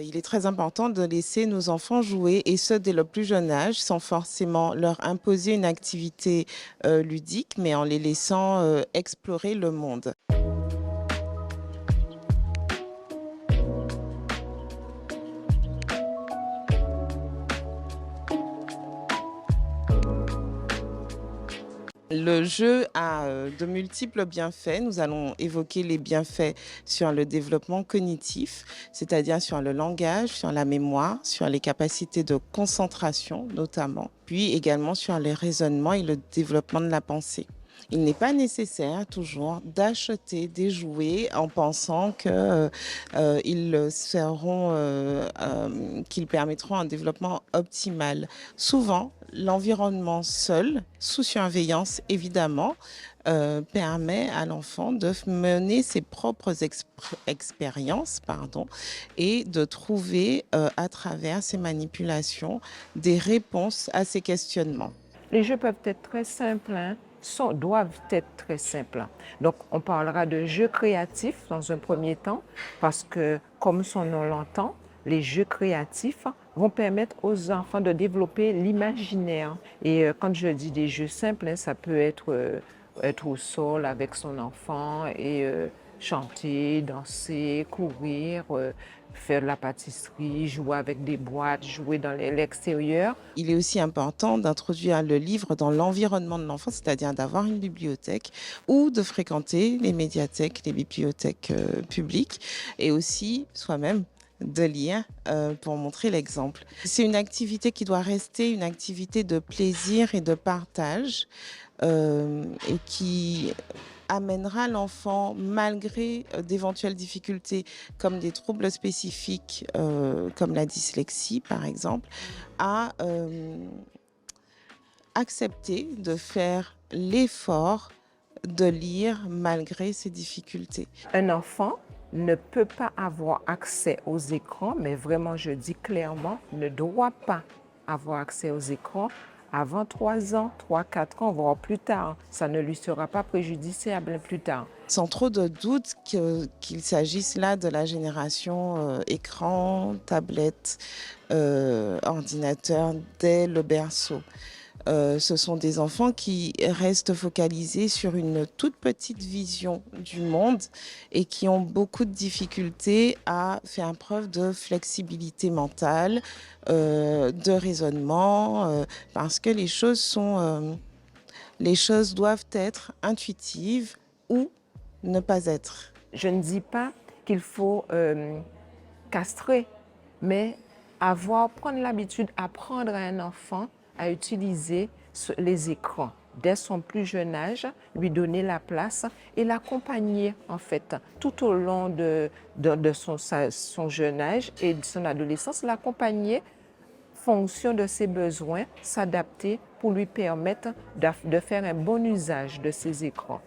Il est très important de laisser nos enfants jouer et ce dès le plus jeune âge sans forcément leur imposer une activité ludique mais en les laissant explorer le monde. Le jeu a de multiples bienfaits. Nous allons évoquer les bienfaits sur le développement cognitif, c'est-à-dire sur le langage, sur la mémoire, sur les capacités de concentration notamment, puis également sur les raisonnements et le développement de la pensée. Il n'est pas nécessaire toujours d'acheter des jouets en pensant qu'ils permettront un développement optimal. Souvent, l'environnement seul, sous surveillance évidemment, permet à l'enfant de mener ses propres expériences et de trouver à travers ces manipulations des réponses à ces questionnements. Les jeux peuvent être très simples, doivent être très simples. Donc, on parlera de jeux créatifs dans un premier temps, parce que, comme son nom l'entend, les jeux créatifs vont permettre aux enfants de développer l'imaginaire. Et quand je dis des jeux simples, ça peut être au sol avec son enfant et chanter, danser, courir, faire de la pâtisserie, jouer avec des boîtes, jouer dans l'extérieur. Il est aussi important d'introduire le livre dans l'environnement de l'enfant, c'est-à-dire d'avoir une bibliothèque ou de fréquenter les médiathèques, les bibliothèques publiques et aussi soi-même de lire pour montrer l'exemple. C'est une activité qui doit rester une activité de plaisir et de partage et qui amènera l'enfant, malgré d'éventuelles difficultés comme des troubles spécifiques, comme la dyslexie par exemple, à accepter de faire l'effort de lire malgré ces difficultés. Un enfant ne peut pas avoir accès aux écrans, mais vraiment, je dis clairement, ne doit pas avoir accès aux écrans avant 3 ans, 3, 4 ans, voire plus tard. Ça ne lui sera pas préjudiciable plus tard. Sans trop de doute qu'il s'agisse là de la génération écran, tablette, ordinateur dès le berceau. Ce sont des enfants qui restent focalisés sur une toute petite vision du monde et qui ont beaucoup de difficultés à faire preuve de flexibilité mentale, de raisonnement, parce que les choses doivent être intuitives ou ne pas être. Je ne dis pas qu'il faut castrer, mais prendre l'habitude, apprendre à un enfant à utiliser les écrans dès son plus jeune âge, lui donner la place et l'accompagner en fait tout au long de son jeune âge et de son adolescence, l'accompagner fonction de ses besoins, s'adapter pour lui permettre de faire un bon usage de ces écrans.